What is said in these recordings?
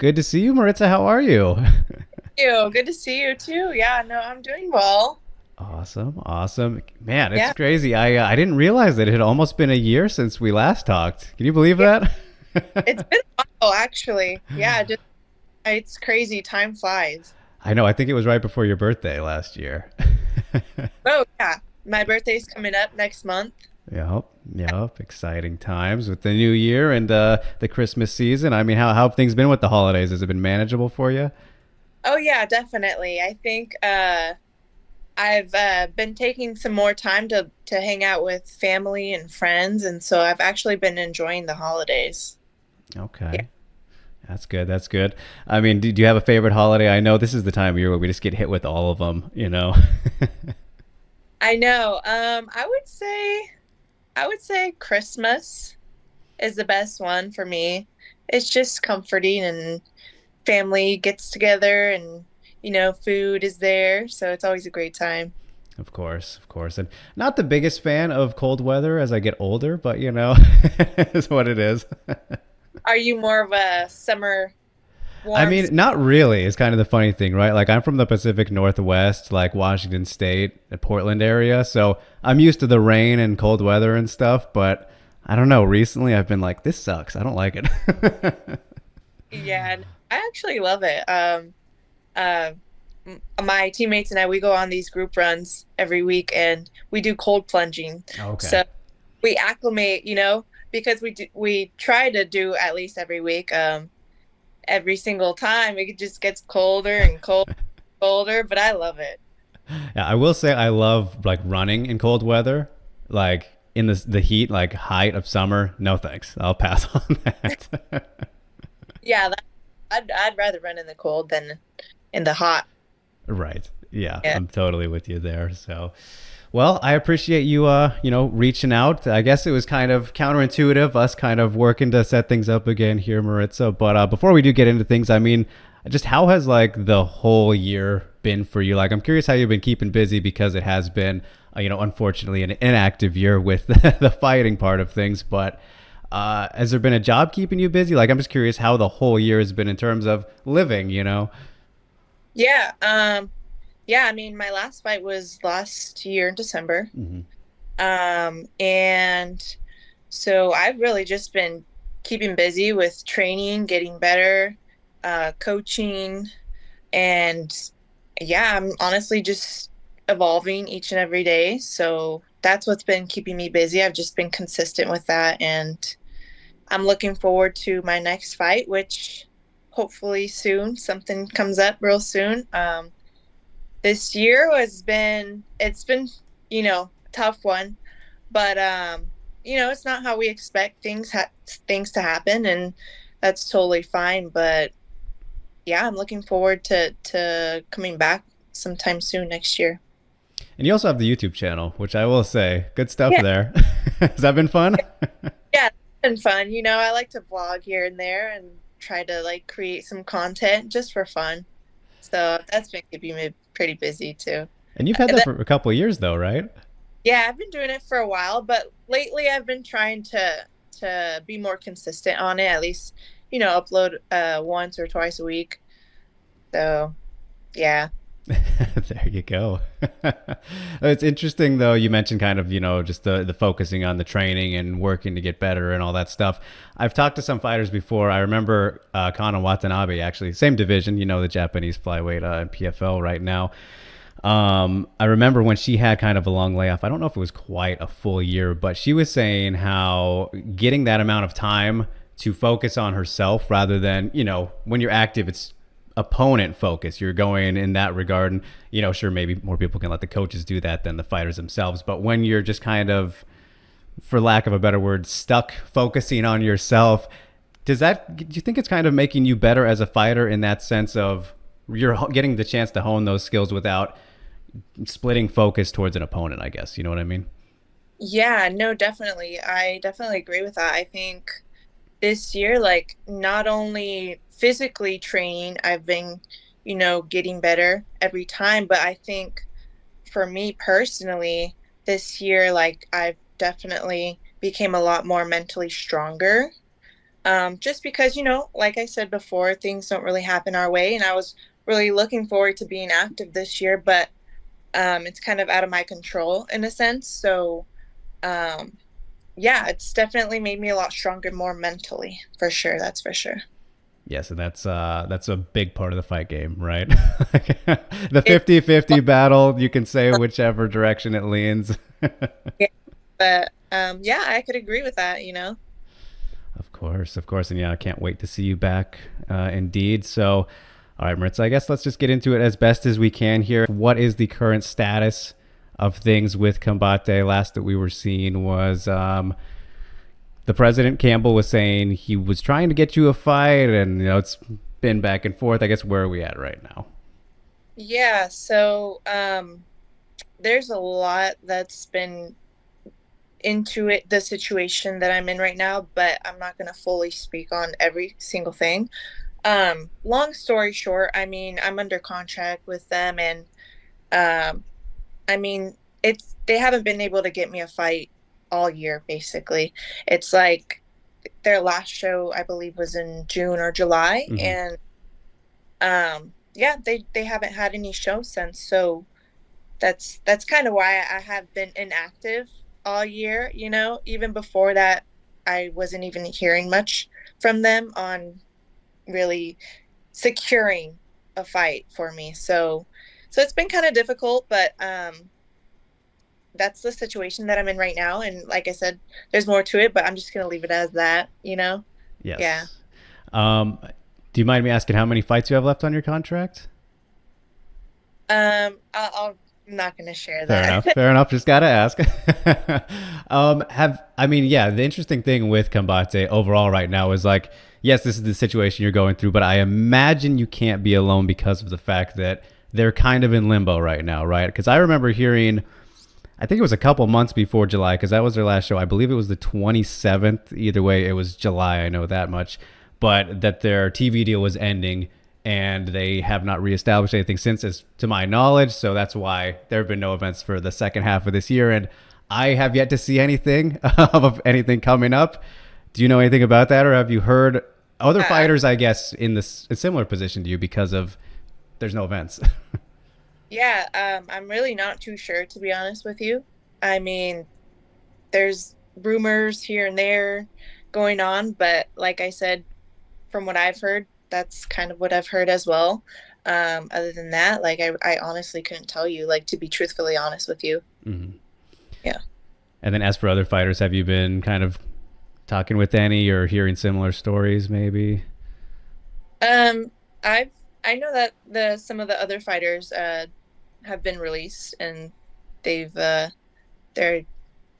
Good to see you, Maritza. How are you? You. Good to see you too. Yeah, no, I'm doing well. Awesome, awesome. Man, it's Yeah, crazy. I didn't realize that it had almost been a year since we last talked. Can you believe yeah, that? it's been a while actually. Yeah, just it's crazy. Time flies. I know. I think it was right before your birthday last year. Oh yeah, my birthday's coming up next month. Yep, yep. Exciting times with the new year and the Christmas season. I mean, how have things been with the holidays? Has it been manageable for you? Oh yeah, definitely. I think I've been taking some more time to hang out with family and friends, and so I've actually been enjoying the holidays. Yeah, Okay. That's good. That's good. I mean, do you have a favorite holiday? I know this is the time of year where we just get hit with all of them. I know. I would say Christmas is the best one for me. It's just comforting and family gets together and food is there, so it's always a great time. Of course, of course. And not the biggest fan of cold weather as I get older, but it's what it is. Are you more of a summer I warm? mean, not really is kind of the funny thing, right? Like I'm from the Pacific Northwest, like Washington State, Portland area, so I'm used to the rain and cold weather and stuff, but I don't know, recently I've been like this sucks. I don't like it. Yeah, and I actually love it. Uh, my teammates and I, we go on these group runs every week and we do cold plunging. Okay. So we acclimate, because we try to do at least every week. Every single time it just gets colder and colder, but I love it. Yeah, I will say I love like running in cold weather, like in the heat, like height of summer. No thanks. I'll pass on that. Yeah, I'd rather run in the cold than in the hot. Right. Yeah, Yeah. I'm totally with you there. So, well, I appreciate you reaching out. I guess it was kind of counterintuitive us kind of working to set things up again here, Maritza. But before we do get into things, I mean, just how has like the whole year been for you? Like I'm curious how you've been keeping busy because it has been unfortunately an inactive year with the fighting part of things, but has there been a job keeping you busy? Like I'm just curious how the whole year has been in terms of living. Yeah, yeah, I mean my last fight was last year in December. Hmm. And so I've really just been keeping busy with training, getting better, coaching, and yeah, I'm honestly just evolving each and every day. So that's what's been keeping me busy. I've just been consistent with that, and I'm looking forward to my next fight, which hopefully soon, something comes up real soon. This year it's been, a tough one, but it's not how we expect things to happen, and that's totally fine. But yeah, I'm looking forward to coming back sometime soon next year. And you also have the YouTube channel, which I will say, good stuff Yeah, there. Has that been fun? yeah, it's been fun. I like to vlog here and there and try to like create some content just for fun. So that's been keeping me pretty busy too. And you've had And that then, for a couple of years, though, right? yeah, I've been doing it for a while, but lately I've been trying to be more consistent on it, at least, upload once or twice a week. So, yeah. There you go. It's interesting, though. You mentioned kind of, just the focusing on the training and working to get better and all that stuff. I've talked to some fighters before. I remember Kana Watanabe, actually, same division, the Japanese flyweight in PFL right now. I remember when she had kind of a long layoff. I don't know if it was quite a full year, but she was saying how getting that amount of time to focus on herself rather than, when you're active, it's opponent focus. You're going in that regard. And, sure, maybe more people can let the coaches do that than the fighters themselves. But when you're just kind of, for lack of a better word, stuck focusing on yourself, do you think it's kind of making you better as a fighter in that sense of you're getting the chance to hone those skills without splitting focus towards an opponent, I guess. You know what I mean? Yeah, no, definitely. I definitely agree with that. I think this year, like, not only physically training, I've been, getting better every time, but I think for me personally, this year, like, I've definitely became a lot more mentally stronger. Just because, like I said before, things don't really happen our way. And I was really looking forward to being active this year, but it's kind of out of my control in a sense. So, um, yeah, it's definitely made me a lot stronger, more mentally, for sure. That's for sure. Yes, and that's a big part of the fight game, right? The It, 50-50 battle, you can say whichever direction it leans. yeah, but yeah, I could agree with that. Of course, of course. And yeah, I can't wait to see you back, indeed. So, all right, Maritza, I guess let's just get into it as best as we can here. What is the current status of things with Combate? Last that we were seeing was the president, Campbell, was saying he was trying to get you a fight, and, it's been back and forth. I guess where are we at right now? Yeah, so there's a lot that's been into it, the situation that I'm in right now, but I'm not going to fully speak on every single thing. Long story short, I mean, I'm under contract with them, and um, I mean, they haven't been able to get me a fight all year, basically. It's like their last show, I believe, was in June or July, Mm-hmm. and yeah, they haven't had any shows since. So that's kind of why I have been inactive all year. Even before that, I wasn't even hearing much from them on really securing a fight for me. So it's been kind of difficult, but that's the situation that I'm in right now. And like I said, there's more to it, but I'm just gonna leave it as that. Yeah. Yes. Um, do you mind me asking how many fights you have left on your contract? I'm not gonna share Fair that. enough. Fair enough. Just gotta ask. Yeah. The interesting thing with Combate overall right now is like, yes, this is the situation you're going through, but I imagine you can't be alone because of the fact that they're kind of in limbo right now, right? Because I remember hearing, I think it was a couple months before July, because that was their last show. I believe it was the 27th. Either way, it was July. I know that much. But that their TV deal was ending, and they have not reestablished anything since, as to my knowledge. So that's why there have been no events for the second half of this year. And I have yet to see anything of anything coming up. Do you know anything about that, or have you heard other Yeah. fighters, I guess, in this a similar position to you because of there's no events? Yeah, I'm really not too sure, to be honest with you. I mean, there's rumors here and there going on, but like I said, from what I've heard, that's kind of what I've heard as well. Other than that, like I honestly couldn't tell you, like to be truthfully honest with you. Mhm. Yeah. And then as for other fighters, have you been kind of talking with any or hearing similar stories maybe? Um, I've I know that the some of the other fighters have been released and they've they're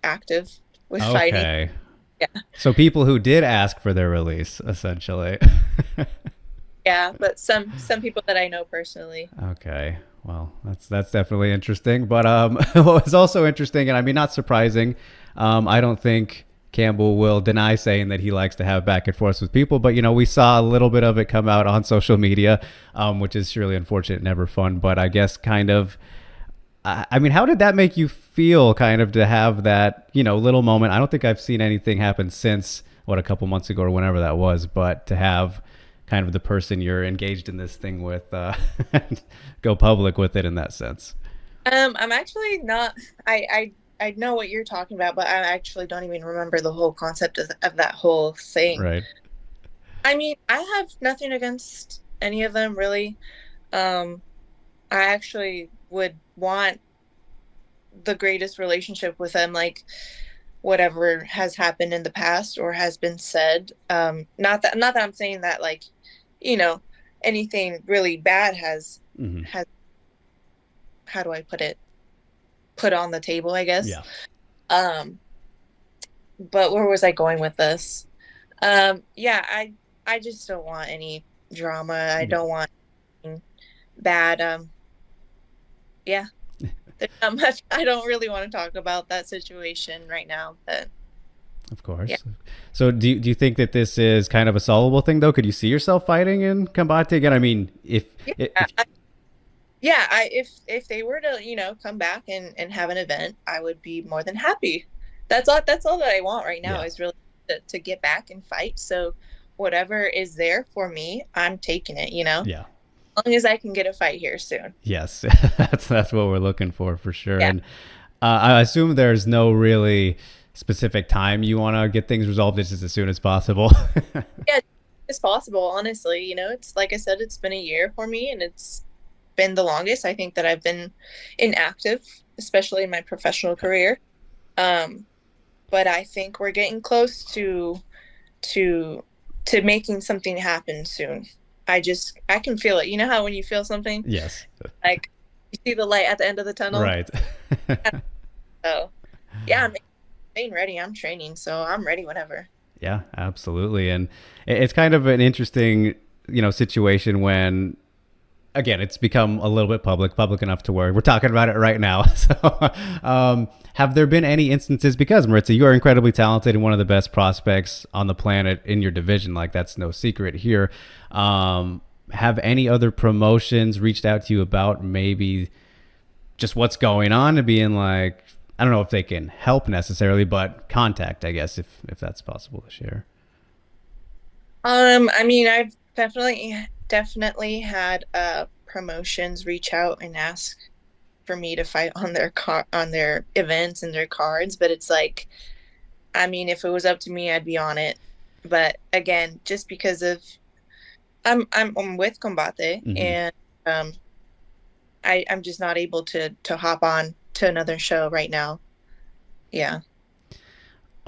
active with fighting. Okay. Yeah. So people who did ask for their release, essentially. Yeah, but some people that I know personally. Okay. Well, that's definitely interesting. But what was also interesting, and I mean not surprising, I don't think Campbell will deny saying that he likes to have back and forth with people. But we saw a little bit of it come out on social media, which is surely unfortunate, never fun. But I guess kind of. I mean, how did that make you feel, kind of, to have that little moment? I don't think I've seen anything happen since what, a couple months ago or whenever that was, but to have kind of the person you're engaged in this thing with go public with it in that sense. I'm actually not. I know what you're talking about, but I actually don't even remember the whole concept of that whole thing. Right. I mean, I have nothing against any of them really. Um, I actually would want the greatest relationship with them, like whatever has happened in the past or has been said. Not that I'm saying that like, you know, anything really bad Hmm. has how do I put it? Put on the table, I guess. Yeah. Um, but where was I going with this? Yeah, I just don't want any drama. I Yeah. don't want anything bad. Yeah, there's not much. I don't really want to talk about that situation right now. But Of yeah, course. So do you think that this is kind of a solvable thing though? Could you see yourself fighting in Combate again? I mean, yeah, if yeah. If they were to come back and have an event, I would be more than happy. That's all. That's all that I want right now yeah. is really to get back and fight. So whatever is there for me, I'm taking it, Yeah. as long as I can get a fight here soon. Yes. That's what we're looking for sure. Yeah. And I assume there's no really specific time you want to get things resolved. It's just as soon as possible. Yeah, it's possible, honestly. It's like I said, it's been a year for me and it's been the longest I think that I've been inactive, especially in my professional career. Um, but I think we're getting close to to making something happen soon. I can feel it. You know how when you feel something, Yes. like you see the light at the end of the tunnel? Right. So yeah, I'm staying ready. I'm training, so I'm ready whenever. Yeah, absolutely. And it's kind of an interesting, situation when again, it's become a little bit public enough to where we're talking about it right now. So, have there been any instances, because Maritza, you are incredibly talented and one of the best prospects on the planet in your division, like that's no secret here. Have any other promotions reached out to you about maybe just what's going on and being like, I don't know if they can help necessarily, but contact, I guess, if that's possible to share. I mean, I've definitely had promotions reach out and ask for me to fight on their events and their cards, but it's like, I mean, if it was up to me, I'd be on it. But again, just because of I'm with Combate Hmm. and um I'm just not able to hop on to another show right now. Yeah.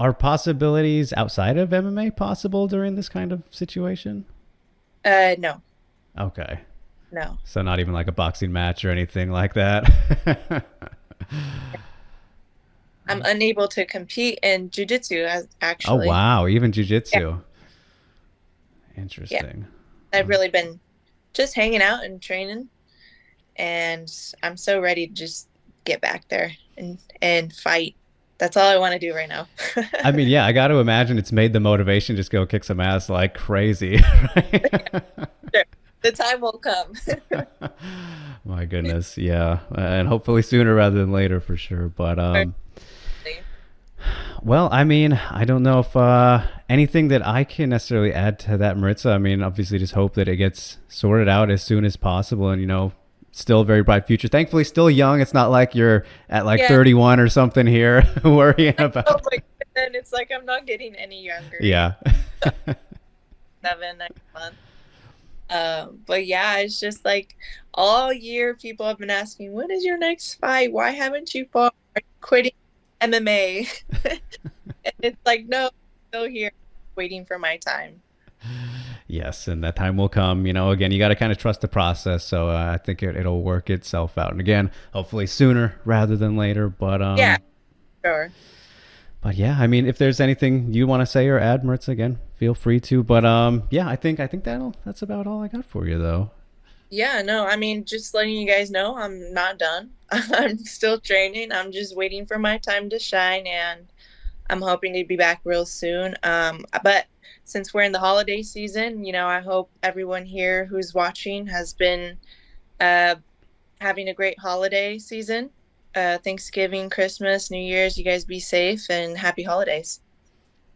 Are possibilities outside of MMA possible during this kind of situation? No, Okay. no. So not even like a boxing match or anything like that. I'm unable to compete in jujitsu Oh actually. wow, even Yeah, jujitsu. yeah. Interesting. I've really been just hanging out and training, and I'm so ready to just get back there and fight. That's all I want to do right now. I mean, yeah, I got to imagine it's made the motivation just go kick some ass like crazy, right? Sure. The time will come. My goodness, yeah, and hopefully sooner rather than later for sure. But well, I mean, I don't know if anything that I can necessarily add to that, Maritza. I mean, obviously, just hope that it gets sorted out as soon as possible, and still a very bright future. Thankfully, still young. It's not like you're at like Yeah. 31 or something here worrying Oh about. my goodness. It's like I'm not getting any younger. Yeah. 7 next month. But yeah, it's just like all year people have been asking, when is your next fight? Why haven't you fought? Are you quitting MMA? And it's like, no, I'm still here waiting for my time. Yes, and that time will come. Again, you got to kind of trust the process. So I think it'll work itself out. And again, hopefully sooner rather than later. But Yeah, sure. yeah, I mean, if there's anything you want to say or add, Maritza, again, feel free to. But yeah, I think that's about all I got for you, though. Yeah, no, I mean, just letting you guys know I'm not done. I'm still training. I'm just waiting for my time to shine, and I'm hoping to be back real soon. But since we're in the holiday season, I hope everyone here who's watching has been uh, having a great holiday season. Thanksgiving, Christmas, New Year's. You guys be safe and happy holidays.